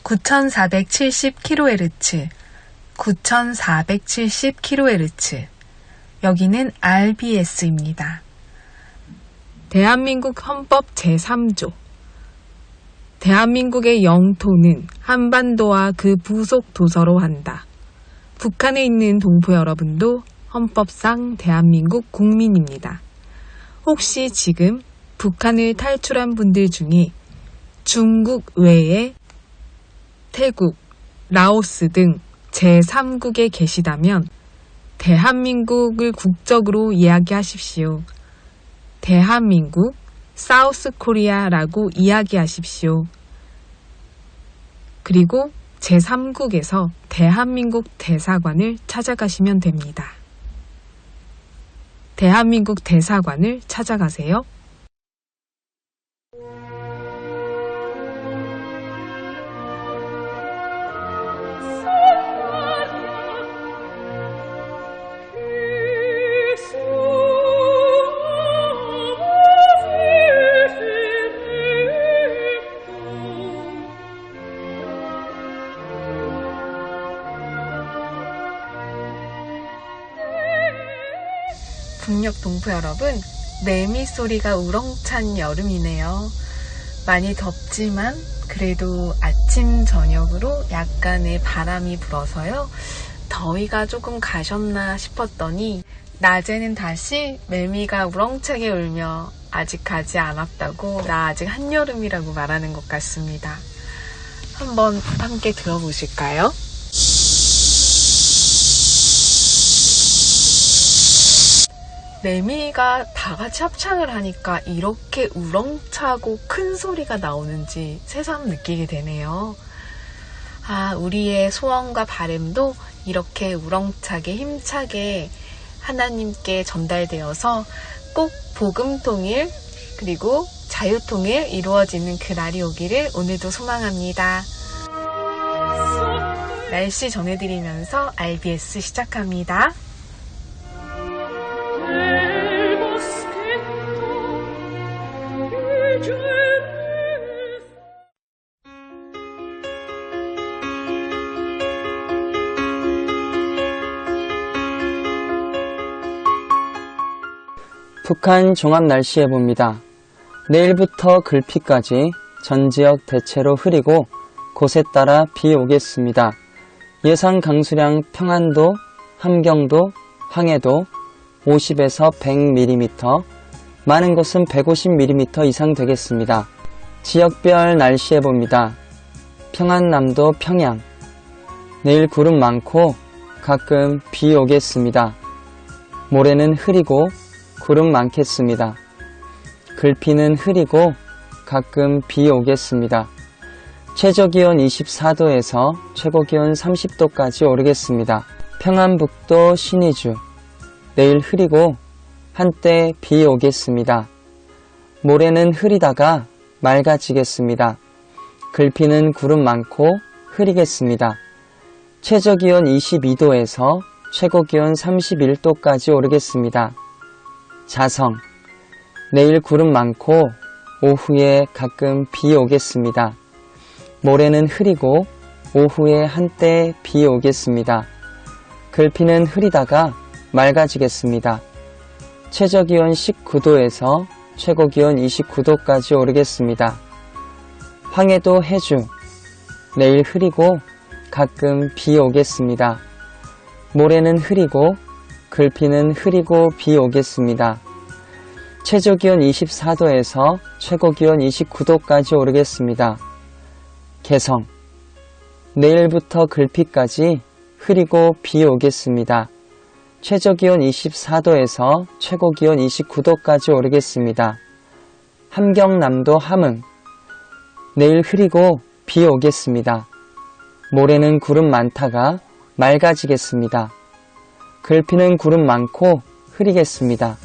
9470kHz, 9470kHz. 여기는 RBS입니다. 대한민국 헌법 제3조. 대한민국의 영토는 한반도와 그 부속 도서로 한다. 북한에 있는 동포 여러분도 헌법상 대한민국 국민입니다. 혹시 지금 북한을 탈출한 분들 중에 중국 외에 태국, 라오스 등 제3국에 계시다면 대한민국을 국적으로 이야기하십시오. 대한민국, 사우스 코리아라고 이야기하십시오. 그리고 제3국에서 대한민국 대사관을 찾아가시면 됩니다. 대한민국 대사관을 찾아가세요. 북녘 동포 여러분, 매미 소리가 우렁찬 여름이네요. 많이 덥지만 그래도 아침 저녁으로 약간의 바람이 불어서요. 더위가 조금 가셨나 싶었더니 낮에는 다시 매미가 우렁차게 울며 아직 가지 않았다고, 나 아직 한여름이라고 말하는 것 같습니다. 한번 함께 들어보실까요? 매미가 다 같이 합창을 하니까 이렇게 우렁차고 큰 소리가 나오는지 새삼 느끼게 되네요. 우리의 소원과 바램도 이렇게 우렁차게 힘차게 하나님께 전달되어서 꼭 복음통일 그리고 자유통일 이루어지는 그 날이 오기를 오늘도 소망합니다. 날씨 전해드리면서 RBS 시작합니다. 북한 종합 날씨 예보입니다. 내일부터 글피까지 전 지역 대체로 흐리고 곳에 따라 비 오겠습니다. 예상 강수량 평안도, 함경도, 황해도 50에서 100mm, 많은 곳은 150mm 이상 되겠습니다. 지역별 날씨 예보입니다. 평안남도 평양, 내일 구름 많고 가끔 비 오겠습니다. 모레는 흐리고 구름 많겠습니다. 글피는 흐리고 가끔 비 오겠습니다. 최저기온 24도에서 최고기온 30도까지 오르겠습니다. 평안북도 신의주, 내일 흐리고 한때 비 오겠습니다. 모레는 흐리다가 맑아지겠습니다. 글피는 구름 많고 흐리겠습니다. 최저기온 22도에서 최고기온 31도까지 오르겠습니다. 자성, 내일 구름 많고 오후에 가끔 비 오겠습니다. 모레는 흐리고 오후에 한때 비 오겠습니다. 글피는 흐리다가 맑아지겠습니다. 최저기온 19도에서 최고기온 29도까지 오르겠습니다. 황해도 해주, 내일 흐리고 가끔 비 오겠습니다. 모레는 흐리고 글피는 흐리고 비 오겠습니다. 최저기온 24도에서 최고기온 29도까지 오르겠습니다. 개성, 내일부터 글피까지 흐리고 비 오겠습니다. 최저기온 24도에서 최고기온 29도까지 오르겠습니다. 함경남도 함흥, 내일 흐리고 비 오겠습니다. 모레는 구름 많다가 맑아지겠습니다. 글피는 구름 많고 흐리겠습니다.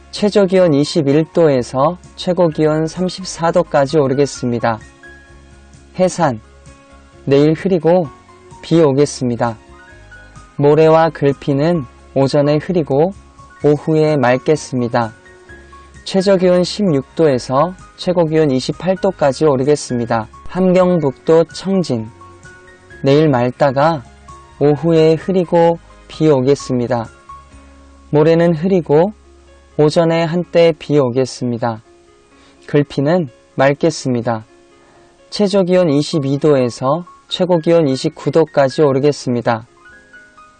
최저기온 21도에서 최고기온 34도까지 오르겠습니다. 해산, 내일 흐리고 비 오겠습니다. 모레와 글피는 오전에 흐리고 오후에 맑겠습니다. 최저기온 16도에서 최고기온 28도까지 오르겠습니다. 함경북도 청진. 내일 맑다가 오후에 흐리고 비 오겠습니다. 모레는 흐리고 오전에 한때 비 오겠습니다. 글피는 맑겠습니다. 최저기온 22도에서 최고기온 29도까지 오르겠습니다.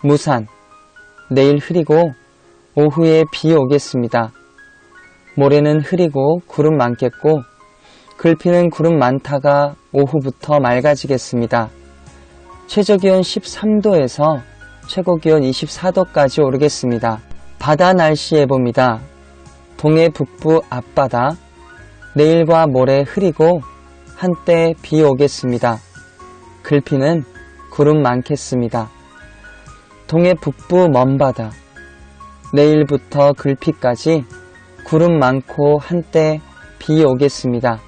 무산. 내일 흐리고 오후에 비 오겠습니다. 모레는 흐리고 구름 많겠고 글피는 구름 많다가 오후부터 맑아지겠습니다. 최저기온 13도에서 최고기온 24도까지 오르겠습니다. 바다 날씨 예보입니다. 동해 북부 앞바다. 내일과 모레 흐리고 한때 비 오겠습니다. 글피는 구름 많겠습니다. 동해 북부 먼바다. 내일부터 글피까지 구름 많고 한때 비 오겠습니다.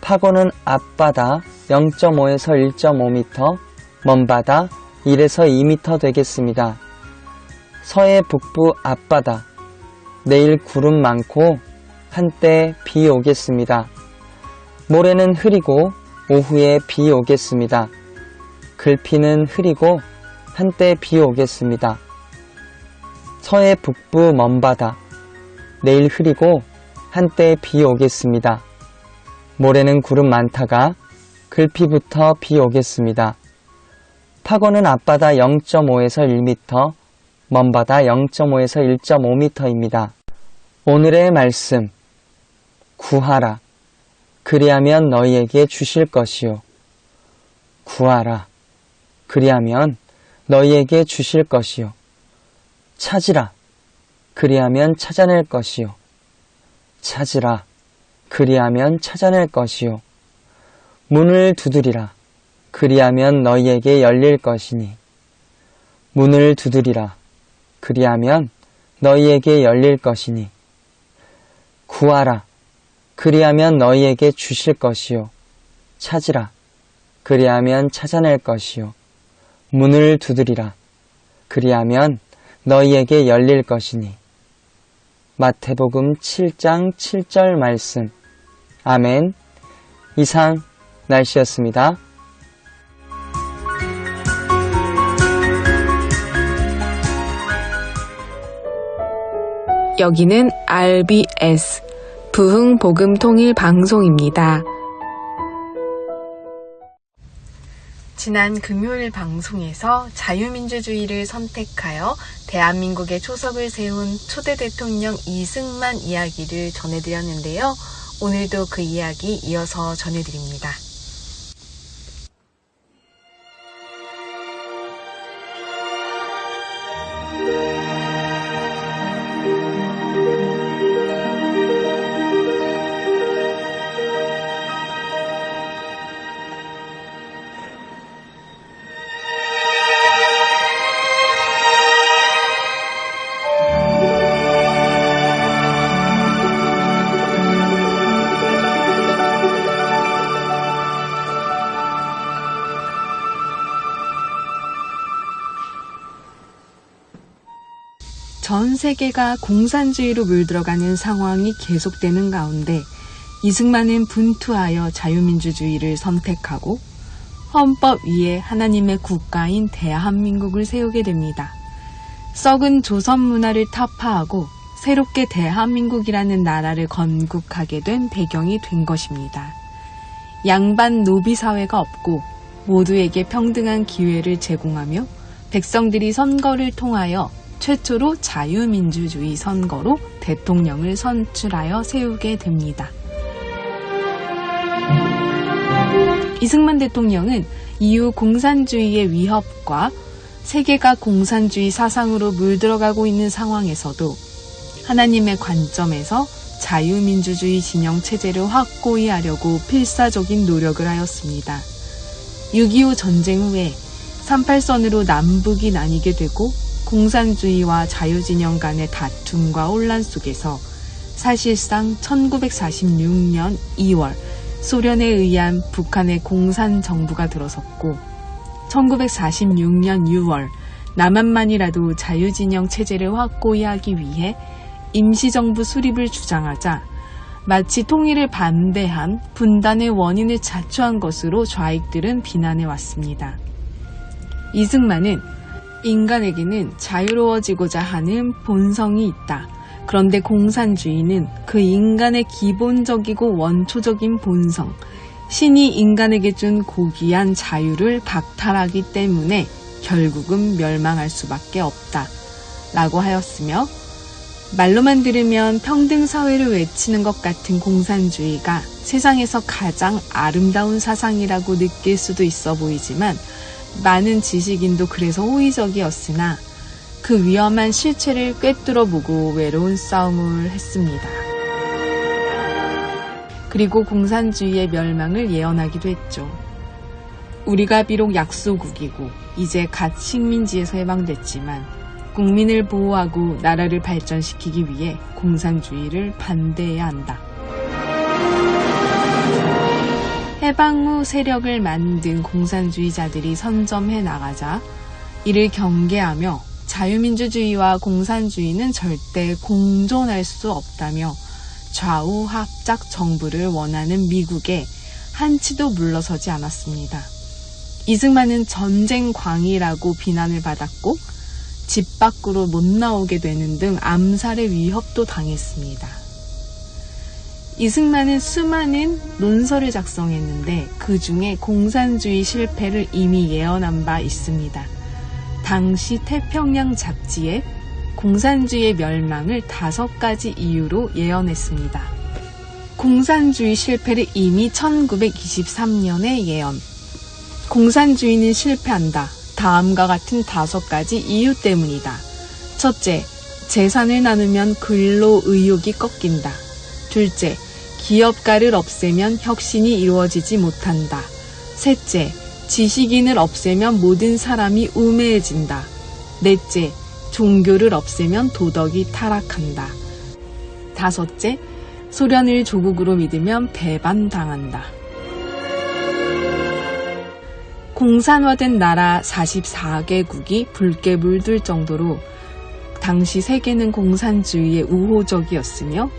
파고는 앞바다 0.5에서 1.5m, 먼바다 1에서 2m 되겠습니다. 서해 북부 앞바다. 내일 구름 많고 한때 비 오겠습니다. 모레는 흐리고 오후에 비 오겠습니다. 글피는 흐리고 한때 비 오겠습니다. 서해 북부 먼바다. 내일 흐리고 한때 비 오겠습니다. 모레는 구름 많다가 글피부터 비 오겠습니다. 파고는 앞바다 0.5에서 1m, 먼바다 0.5에서 1.5m입니다. 오늘의 말씀. 구하라. 그리하면 너희에게 주실 것이요. 구하라. 그리하면 너희에게 주실 것이요. 찾으라. 그리하면 찾아낼 것이요. 찾으라. 그리하면 찾아낼 것이요. 문을 두드리라. 그리하면 너희에게 열릴 것이니. 문을 두드리라. 그리하면 너희에게 열릴 것이니. 구하라. 그리하면 너희에게 주실 것이요. 찾으라. 그리하면 찾아낼 것이요. 문을 두드리라. 그리하면 너희에게 열릴 것이니. 마태복음 7장 7절 말씀. 아멘. 이상 날씨였습니다. 여기는 RBS 부흥복음통일방송입니다. 지난 금요일 방송에서 자유민주주의를 선택하여 대한민국의 초석을 세운 초대 대통령 이승만 이야기를 전해드렸는데요. 오늘도 그 이야기 이어서 전해드립니다. 전 세계가 공산주의로 물들어가는 상황이 계속되는 가운데 이승만은 분투하여 자유민주주의를 선택하고 헌법 위에 하나님의 국가인 대한민국을 세우게 됩니다. 썩은 조선 문화를 타파하고 새롭게 대한민국이라는 나라를 건국하게 된 배경이 된 것입니다. 양반 노비 사회가 없고 모두에게 평등한 기회를 제공하며 백성들이 선거를 통하여 최초로 자유민주주의 선거로 대통령을 선출하여 세우게 됩니다. 이승만 대통령은 이후 공산주의의 위협과 세계가 공산주의 사상으로 물들어가고 있는 상황에서도 하나님의 관점에서 자유민주주의 진영 체제를 확고히 하려고 필사적인 노력을 하였습니다. 6.25 전쟁 후에 38선으로 남북이 나뉘게 되고 공산주의와 자유진영 간의 다툼과 혼란 속에서 사실상 1946년 2월 소련에 의한 북한의 공산정부가 들어섰고 1946년 6월 남한만이라도 자유진영 체제를 확고히 하기 위해 임시정부 수립을 주장하자 마치 통일을 반대한 분단의 원인을 자초한 것으로 좌익들은 비난해왔습니다. 이승만은 인간에게는 자유로워지고자 하는 본성이 있다. 그런데 공산주의는 그 인간의 기본적이고 원초적인 본성, 신이 인간에게 준 고귀한 자유를 박탈하기 때문에 결국은 멸망할 수밖에 없다. 라고 하였으며, 말로만 들으면 평등사회를 외치는 것 같은 공산주의가 세상에서 가장 아름다운 사상이라고 느낄 수도 있어 보이지만, 많은 지식인도 그래서 호의적이었으나 그 위험한 실체를 꿰뚫어보고 외로운 싸움을 했습니다. 그리고 공산주의의 멸망을 예언하기도 했죠. 우리가 비록 약소국이고 이제 갓 식민지에서 해방됐지만 국민을 보호하고 나라를 발전시키기 위해 공산주의를 반대해야 한다. 해방 후 세력을 만든 공산주의자들이 선점해 나가자 이를 경계하며 자유민주주의와 공산주의는 절대 공존할 수 없다며 좌우 합작 정부를 원하는 미국에 한치도 물러서지 않았습니다. 이승만은 전쟁광이라고 비난을 받았고 집 밖으로 못 나오게 되는 등 암살의 위협도 당했습니다. 이승만은 수많은 논설을 작성했는데 그 중에 공산주의 실패를 이미 예언한 바 있습니다. 당시 태평양 잡지에 공산주의의 멸망을 5가지 이유로 예언했습니다. 공산주의 실패를 이미 1923년에 예언. 공산주의는 실패한다. 다음과 같은 5가지 이유 때문이다. 첫째, 재산을 나누면 근로 의욕이 꺾인다. 둘째, 기업가를 없애면 혁신이 이루어지지 못한다. 셋째, 지식인을 없애면 모든 사람이 우매해진다. 넷째, 종교를 없애면 도덕이 타락한다. 다섯째, 소련을 조국으로 믿으면 배반당한다. 공산화된 나라 44개국이 붉게 물들 정도로 당시 세계는 공산주의에 우호적이었으며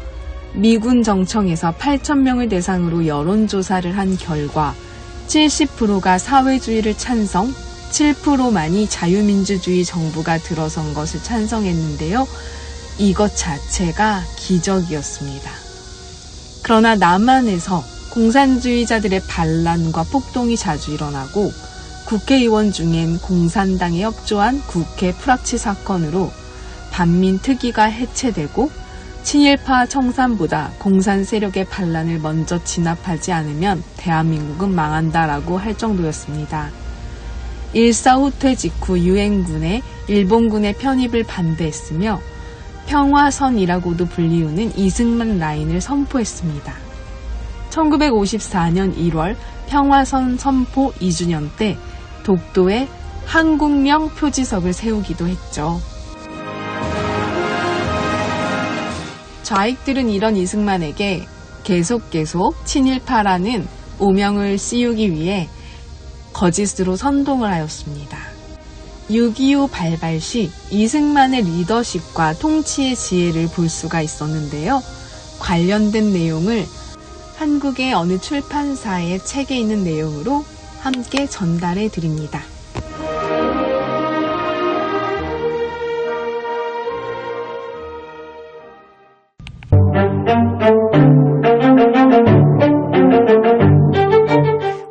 미군 정청에서 8,000명을 대상으로 여론조사를 한 결과 70%가 사회주의를 찬성, 7%만이 자유민주주의 정부가 들어선 것을 찬성했는데요. 이것 자체가 기적이었습니다. 그러나 남한에서 공산주의자들의 반란과 폭동이 자주 일어나고 국회의원 중엔 공산당에 협조한 국회 프락치 사건으로 반민특위가 해체되고 친일파 청산보다 공산 세력의 반란을 먼저 진압하지 않으면 대한민국은 망한다라고 할 정도였습니다. 일사후퇴 직후 유엔군의 일본군의 편입을 반대했으며 평화선이라고도 불리우는 이승만 라인을 선포했습니다. 1954년 1월 평화선 선포 2주년 때 독도에 한국명 표지석을 세우기도 했죠. 좌익들은 이런 이승만에게 계속 친일파라는 오명을 씌우기 위해 거짓으로 선동을 하였습니다. 6.25 발발 시 이승만의 리더십과 통치의 지혜를 볼 수가 있었는데요. 관련된 내용을 한국의 어느 출판사의 책에 있는 내용으로 함께 전달해 드립니다.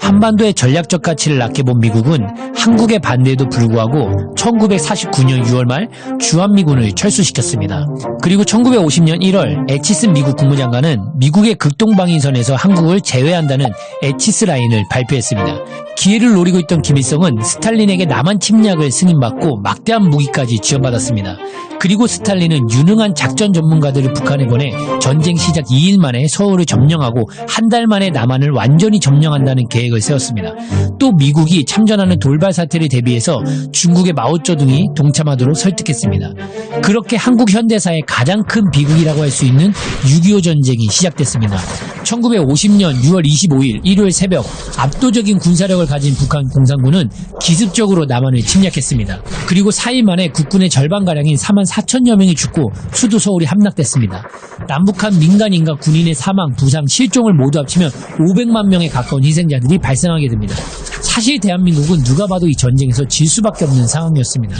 한반도의 전략적 가치를 낮게 본 미국은 한국의 반대에도 불구하고 1949년 6월 말 주한미군을 철수시켰습니다. 그리고 1950년 1월 에치슨 미국 국무장관은 미국의 극동방위선에서 한국을 제외한다는 에치스 라인을 발표했습니다. 기회를 노리고 있던 김일성은 스탈린에게 남한 침략을 승인받고 막대한 무기까지 지원받았습니다. 그리고 스탈린은 유능한 작전 전문가들을 북한에 보내 전쟁 시작 2일 만에 서울을 점령하고 한 달 만에 남한을 완전히 점령한다는 계획을 세웠습니다. 또 미국이 참전하는 돌발 사태를 대비해서 중국의 마오쩌둥이 동참하도록 설득했습니다. 그렇게 한국 현대사의 가장 큰 비극이라고 할 수 있는 6.25 전쟁이 시작됐습니다. 1950년 6월 25일 일요일 새벽 압도적인 군사력을 가진 북한 공산군은 기습적으로 남한을 침략했습니다. 그리고 4일 만에 국군의 절반가량인 4만 4천여 명이 죽고 수도 서울이 함락됐습니다. 남북한 민간인과 군인의 사망, 부상, 실종을 모두 합치면 500만 명에 가까운 희생자들이 발생하게 됩니다. 사실 대한민국은 누가 봐도 이 전쟁에서 질 수밖에 없는 상황이었습니다.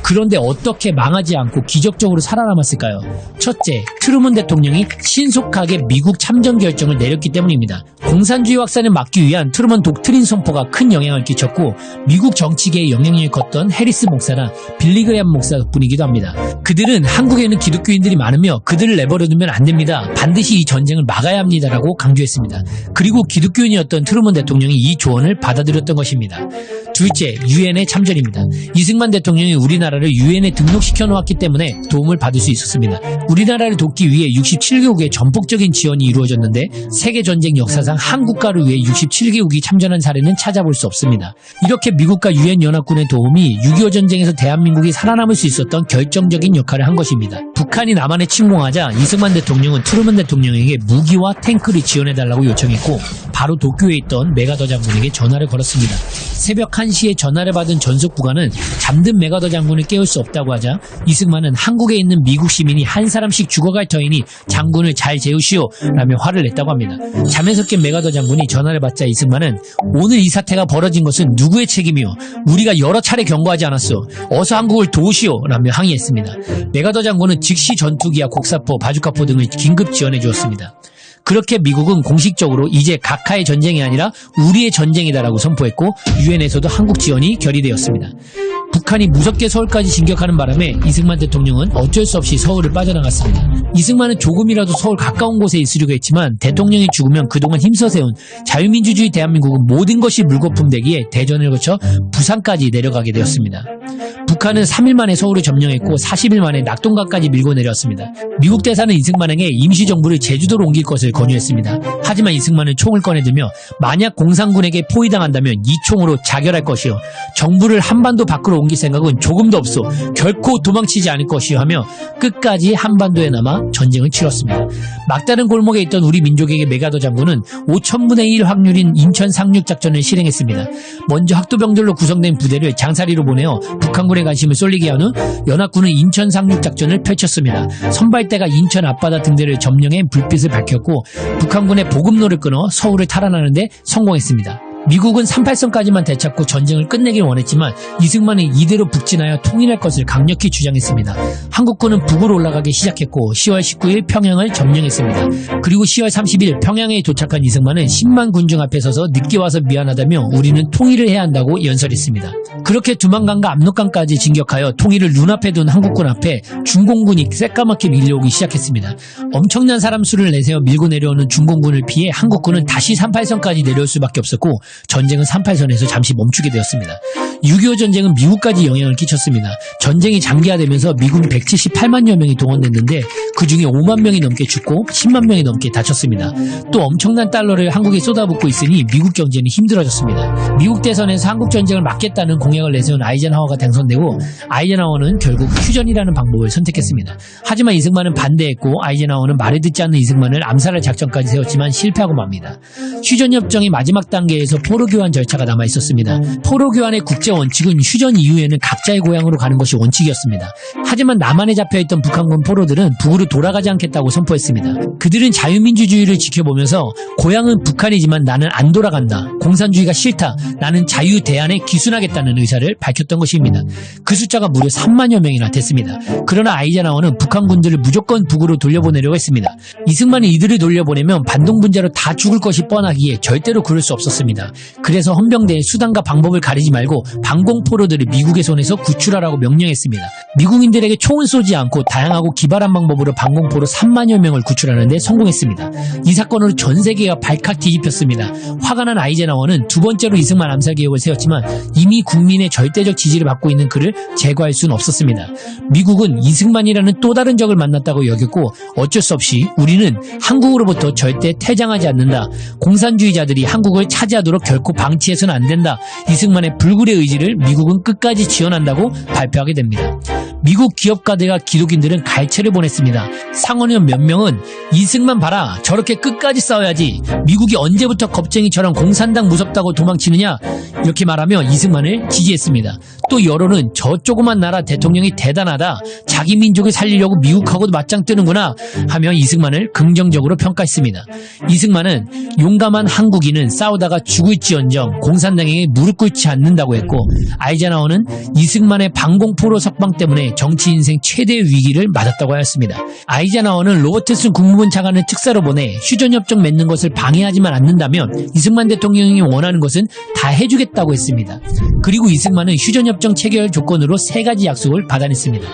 그런데 어떻게 망하지 않고 기적적으로 살아남았을까요? 첫째, 트루먼 대통령이 신속하게 미국 참전 결정을 내렸기 때문입니다. 공산주의 확산을 막기 위한 트루먼 독트린 선포가 큰 영향을 끼쳤고 미국 정치계에 영향력을 컸던 해리스 목사나 빌리그레암 목사 덕분이기도 합니다. 그들은 한국에는 기독교인들이 많으며 그들을 내버려두면 안 됩니다. 반드시 이 전쟁을 막아야 합니다라고 강조했습니다. 그리고 기독교인이었던 트루먼 대통령이 이 조언을 받아들였던 것입니다. 둘째, 유엔의 참전입니다. 이승만 대통령이 우리나라를 유엔에 등록시켜 놓았기 때문에 도움을 받을 수 있었습니다. 우리나라를 돕기 위해 67개국의 전폭적인 지원이 이루어졌는데 세계전쟁 역사상 한 국가를 위해 67개국이 참전한 사례는 찾아볼 수 없습니다. 이렇게 미국과 유엔 연합군의 도움이 6.25 전쟁에서 대한민국이 살아남을 수 있었던 결정적인 역할을 한 것입니다. 북한이 남한에 침공하자 이승만 대통령은 트루먼 대통령에게 무기와 탱크를 지원해달라고 요청했고 바로 도쿄에 있던 메가더 장군에게 전화를 걸었습니다. 새벽 1시에 전화를 받은 전속 부관은 잠든 메가더 장군을 깨울 수 없다고 하자 이승만은 한국에 있는 미국 시민이 한 사람씩 죽어갈 터이니 장군을 잘 재우시오 라며 화를 냈다고 합니다. 잠에서 깬 메가더 장군이 전화를 받자 이승만은 오늘 이 사태가 벌어진 것은 누구의 책임이오? 우리가 여러 차례 경고하지 않았소. 어서 한국을 도우시오 라며 항의했습니다. 메가더 장군은 즉시 전투기와 곡사포, 바주카포 등을 긴급 지원해 주었습니다. 그렇게 미국은 공식적으로 이제 각하의 전쟁이 아니라 우리의 전쟁이다라고 선포했고 유엔에서도 한국 지원이 결의되었습니다. 북한이 무섭게 서울까지 진격하는 바람에 이승만 대통령은 어쩔 수 없이 서울을 빠져나갔습니다. 이승만은 조금이라도 서울 가까운 곳에 있으려고 했지만 대통령이 죽으면 그동안 힘써세운 자유민주주의 대한민국은 모든 것이 물거품 되기에 대전을 거쳐 부산까지 내려가게 되었습니다. 북한은 3일 만에 서울을 점령했고 40일 만에 낙동강까지 밀고 내려왔습니다. 미국 대사는 이승만에게 임시정부를 제주도로 옮길 것을 권유했습니다. 하지만 이승만은 총을 꺼내들며 만약 공산군에게 포위당한다면 이 총으로 자결할 것이요. 정부를 한반도 밖으로 옮길 생각은 조금도 없소. 결코 도망치지 않을 것이요 하며 끝까지 한반도에 남아 전쟁을 치렀습니다. 막다른 골목에 있던 우리 민족에게 메가더 장군은 5,000분의 1 확률인 인천 상륙작전을 실행했습니다. 먼저 학도병들로 구성된 부대를 장사리로 보내어 북한군의 관심을 쏠리게 한 후 연합군은 인천 상륙작전을 펼쳤습니다. 선발대가 인천 앞바다 등대를 점령해 불빛을 밝혔고 북한군의 보급로를 끊어 서울을 탈환하는데 성공했습니다. 미국은 38선까지만 되찾고 전쟁을 끝내길 원했지만 이승만은 이대로 북진하여 통일할 것을 강력히 주장했습니다. 한국군은 북으로 올라가기 시작했고 10월 19일 평양을 점령했습니다. 그리고 10월 30일 평양에 도착한 이승만은 10만 군중 앞에 서서 늦게 와서 미안하다며 우리는 통일을 해야 한다고 연설했습니다. 그렇게 두만강과 압록강까지 진격하여 통일을 눈앞에 둔 한국군 앞에 중공군이 새까맣게 밀려오기 시작했습니다. 엄청난 사람 수를 내세워 밀고 내려오는 중공군을 피해 한국군은 다시 38선까지 내려올 수밖에 없었고 전쟁은 38선에서 잠시 멈추게 되었습니다. 6.25 전쟁은 미국까지 영향을 끼쳤습니다. 전쟁이 장기화되면서 미군이 178만여 명이 동원됐는데 그중에 5만 명이 넘게 죽고 10만 명이 넘게 다쳤습니다. 또 엄청난 달러를 한국에 쏟아붓고 있으니 미국 경제는 힘들어졌습니다. 미국 대선에서 한국 전쟁을 막겠다는 공약을 내세운 아이젠하워가 당선되고 아이젠하워는 결국 휴전이라는 방법을 선택했습니다. 하지만 이승만은 반대했고 아이젠하워는 말을 듣지 않는 이승만을 암살할 작전까지 세웠지만 실패하고 맙니다. 휴전협정의 마지막 단계에서 포로교환 절차가 남아있었습니다. 포로교환의 국제 원칙은 휴전 이후에는 각자의 고향으로 가는 것이 원칙이었습니다. 하지만 남한에 잡혀있던 북한군 포로들은 북으로 돌아가지 않겠다고 선포했습니다. 그들은 자유민주주의를 지켜보면서 고향은 북한이지만 나는 안 돌아간다. 공산주의가 싫다. 나는 자유대안에 기순하겠다는 의사를 밝혔던 것입니다. 그 숫자가 무려 3만여 명이나 됐습니다. 그러나 아이젠하워는 북한군들을 무조건 북으로 돌려보내려고 했습니다. 이승만이 이들을 돌려보내면 반동분자로 다 죽을 것이 뻔하기에 절대로 그럴 수 없었습니다. 그래서 헌병대에 수단과 방법을 가리지 말고 방공포로들을 미국의 손에서 구출하라고 명령했습니다. 미국인들에게 총은 쏘지 않고 다양하고 기발한 방법으로 방공포로 3만여 명을 구출하는데 성공했습니다. 이 사건으로 전 세계가 발칵 뒤집혔습니다. 화가 난 아이젠하워는 두 번째로 이승만 암살 계획을 세웠지만 이미 국민의 절대적 지지를 받고 있는 그를 제거할 수는 없었습니다. 미국은 이승만이라는 또 다른 적을 만났다고 여겼고 어쩔 수 없이 우리는 한국으로부터 절대 퇴장하지 않는다. 공산주의자들이 한국을 차지하도록 결코 방치해서는 안 된다. 이승만의 불굴의 의지를 미국은 끝까지 지원한다고 발표하게 됩니다. 미국 기업가들과 기독인들은 갈채를 보냈습니다. 상원의원 몇 명은 이승만 봐라, 저렇게 끝까지 싸워야지, 미국이 언제부터 겁쟁이처럼 공산당 무섭다고 도망치느냐, 이렇게 말하며 이승만을 지지했습니다. 또 여론은 저 조그만 나라 대통령이 대단하다, 자기 민족을 살리려고 미국하고도 맞짱 뜨는구나 하며 이승만을 긍정적으로 평가했습니다. 이승만은 용감한 한국인은 싸우다가 죽을지언정 공산당에게 무릎 꿇지 않는다고 했고, 아이젠하워는 이승만의 방공포로 석방 때문에 정치 인생 최대의 위기를 맞았다고 하였습니다. 아이젠하워는 로버트슨 국무부 장관을 특사로 보내 휴전협정 맺는 것을 방해하지만 않는다면 이승만 대통령이 원하는 것은 다 해주겠다고 했습니다. 그리고 이승만은 휴전협정 체결 조건으로 3가지 약속을 받아냈습니다.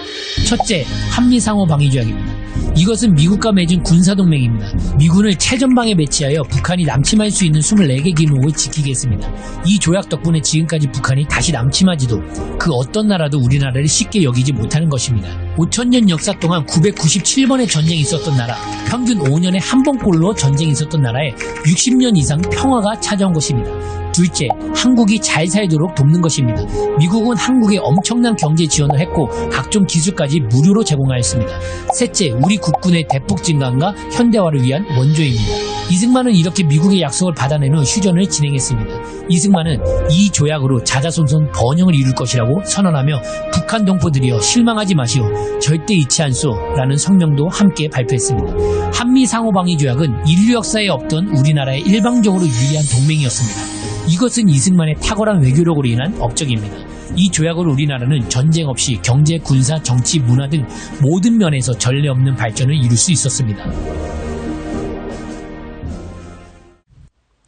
첫째, 한미상호방위조약입니다. 이것은 미국과 맺은 군사동맹입니다. 미군을 최전방에 배치하여 북한이 남침할 수 있는 24개 기목을 지키게 했습니다. 이 조약 덕분에 지금까지 북한이 다시 남침하지도 그 어떤 나라도 우리나라를 쉽게 여기지 못하는 것입니다. 5,000년 역사 동안 997번의 전쟁이 있었던 나라, 평균 5년에 한 번꼴로 전쟁이 있었던 나라에 60년 이상 평화가 찾아온 것입니다. 둘째, 한국이 잘 살도록 돕는 것입니다. 미국은 한국에 엄청난 경제 지원을 했고 각종 기술까지 무료로 제공하였습니다. 셋째, 우리 국군의 대폭 증강과 현대화를 위한 원조입니다. 이승만은 이렇게 미국의 약속을 받아낸 후 휴전을 진행했습니다. 이승만은 이 조약으로 자자손손 번영을 이룰 것이라고 선언하며 북한 동포들이여 실망하지 마시오, 절대 잃지 않소 라는 성명도 함께 발표했습니다. 한미상호방위조약은 인류 역사에 없던 우리나라의 일방적으로 유리한 동맹이었습니다. 이것은 이승만의 탁월한 외교력으로 인한 업적입니다. 이 조약으로 우리나라는 전쟁 없이 경제, 군사, 정치, 문화 등 모든 면에서 전례 없는 발전을 이룰 수 있었습니다.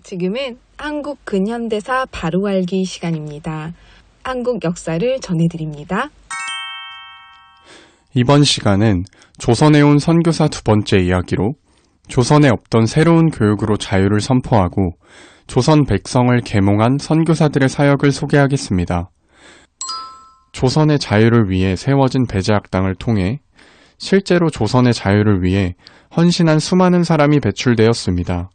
지금은 한국 근현대사 바로 알기 시간입니다. 한국 역사를 전해드립니다. 이번 시간은 조선에 온 선교사 두 번째 이야기로 조선에 없던 새로운 교육으로 자유를 선포하고 조선 백성을 계몽한 선교사들의 사역을 소개하겠습니다. 조선의 자유를 위해 세워진 배제학당을 통해 실제로 조선의 자유를 위해 헌신한 수많은 사람이 배출되었습니다.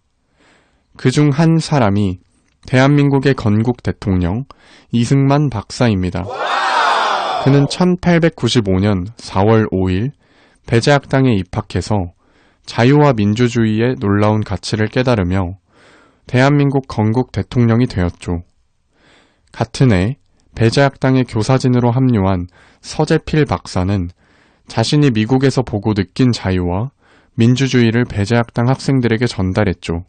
그중 한 사람이 대한민국의 건국 대통령 이승만 박사입니다. 그는 1895년 4월 5일 배제학당에 입학해서 자유와 민주주의의 놀라운 가치를 깨달으며 대한민국 건국 대통령이 되었죠. 같은 해 배제학당의 교사진으로 합류한 서재필 박사는 자신이 미국에서 보고 느낀 자유와 민주주의를 배제학당 학생들에게 전달했죠.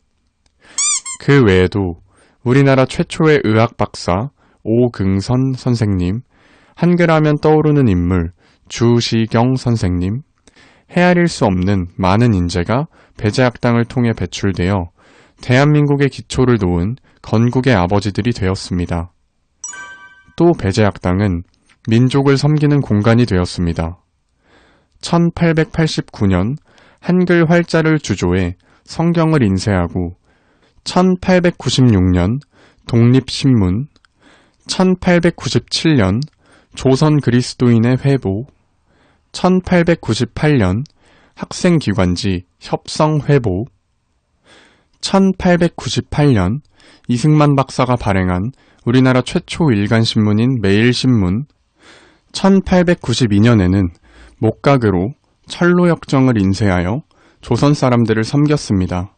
그 외에도 우리나라 최초의 의학 박사 오긍선 선생님, 한글하면 떠오르는 인물 주시경 선생님, 헤아릴 수 없는 많은 인재가 배제학당을 통해 배출되어 대한민국의 기초를 놓은 건국의 아버지들이 되었습니다. 또 배제학당은 민족을 섬기는 공간이 되었습니다. 1889년 한글 활자를 주조해 성경을 인쇄하고 1896년 독립신문, 1897년 조선 그리스도인의 회보, 1898년 학생기관지 협성회보, 1898년 이승만 박사가 발행한 우리나라 최초 일간신문인 매일신문, 1892년에는 목각으로 철로역정을 인쇄하여 조선 사람들을 섬겼습니다.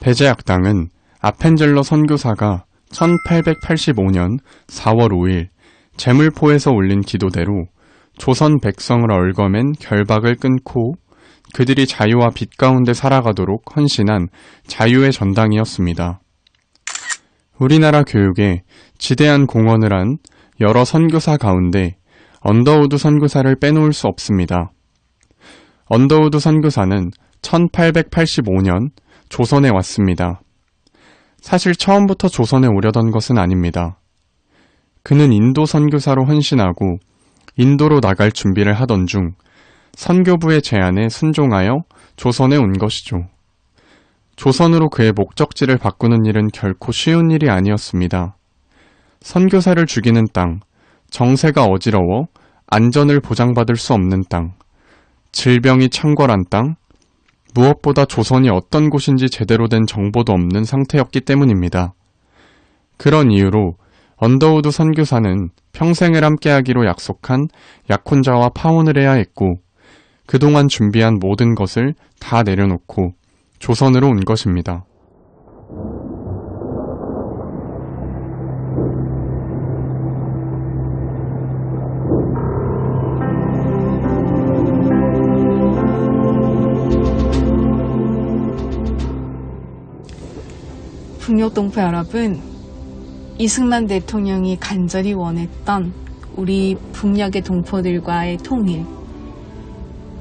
배제학당은 아펜젤러 선교사가 1885년 4월 5일 제물포에서 올린 기도대로 조선 백성을 얽어맨 결박을 끊고 그들이 자유와 빛 가운데 살아가도록 헌신한 자유의 전당이었습니다. 우리나라 교육에 지대한 공헌을 한 여러 선교사 가운데 언더우드 선교사를 빼놓을 수 없습니다. 언더우드 선교사는 1885년 조선에 왔습니다. 사실 처음부터 조선에 오려던 것은 아닙니다. 그는 인도 선교사로 헌신하고 인도로 나갈 준비를 하던 중 선교부의 제안에 순종하여 조선에 온 것이죠. 조선으로 그의 목적지를 바꾸는 일은 결코 쉬운 일이 아니었습니다. 선교사를 죽이는 땅, 정세가 어지러워 안전을 보장받을 수 없는 땅, 질병이 창궐한 땅, 무엇보다 조선이 어떤 곳인지 제대로 된 정보도 없는 상태였기 때문입니다. 그런 이유로 언더우드 선교사는 평생을 함께하기로 약속한 약혼자와 파혼을 해야 했고 그동안 준비한 모든 것을 다 내려놓고 조선으로 온 것입니다. 북녘동포 여러분, 이승만 대통령이 간절히 원했던 우리 북녘의 동포들과의 통일.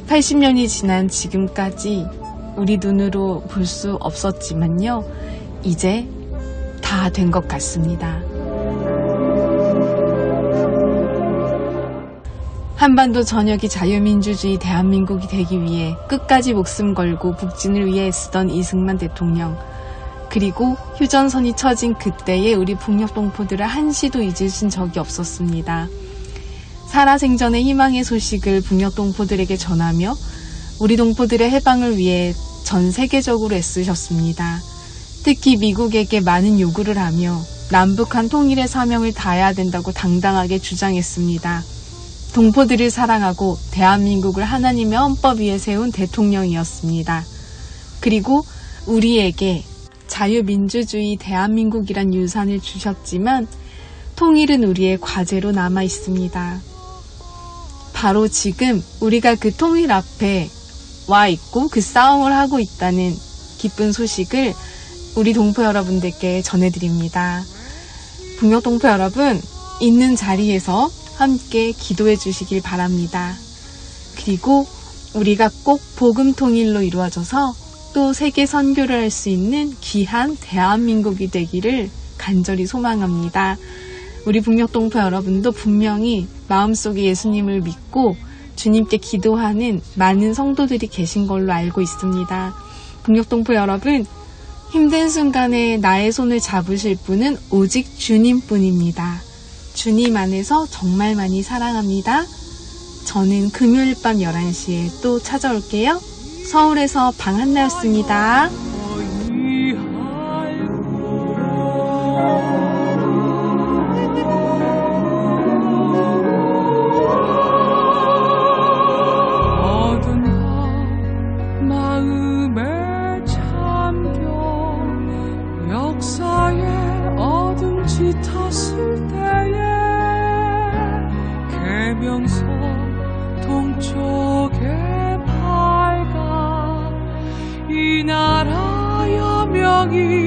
80년이 지난 지금까지 우리 눈으로 볼 수 없었지만요, 이제 다 된 것 같습니다. 한반도 전역이 자유민주주의 대한민국이 되기 위해 끝까지 목숨 걸고 북진을 위해 애쓰던 이승만 대통령, 그리고 휴전선이 쳐진 그때의 우리 북녘 동포들을 한시도 잊으신 적이 없었습니다. 살아생전의 희망의 소식을 북녘 동포들에게 전하며 우리 동포들의 해방을 위해 전 세계적으로 애쓰셨습니다. 특히 미국에게 많은 요구를 하며 남북한 통일의 사명을 다해야 된다고 당당하게 주장했습니다. 동포들을 사랑하고 대한민국을 하나님의 헌법 위에 세운 대통령이었습니다. 그리고 우리에게 자유민주주의 대한민국이란 유산을 주셨지만 통일은 우리의 과제로 남아 있습니다. 바로 지금 우리가 그 통일 앞에 와 있고 그 싸움을 하고 있다는 기쁜 소식을 우리 동포 여러분들께 전해드립니다. 북녘 동포 여러분, 있는 자리에서 함께 기도해 주시길 바랍니다. 그리고 우리가 꼭 복음 통일로 이루어져서 또 세계 선교를 할 수 있는 귀한 대한민국이 되기를 간절히 소망합니다. 우리 북녘 동포 여러분도 분명히 마음속에 예수님을 믿고 주님께 기도하는 많은 성도들이 계신 걸로 알고 있습니다. 북녘 동포 여러분, 힘든 순간에 나의 손을 잡으실 분은 오직 주님뿐입니다. 주님 안에서 정말 많이 사랑합니다. 저는 금요일 밤 11시에 또 찾아올게요. 서울에서 방한나였습니다. 마음에 잠겨 역사의 어둠 짙었을 때에 계명서 동쪽에 밝아 이 나라 여명이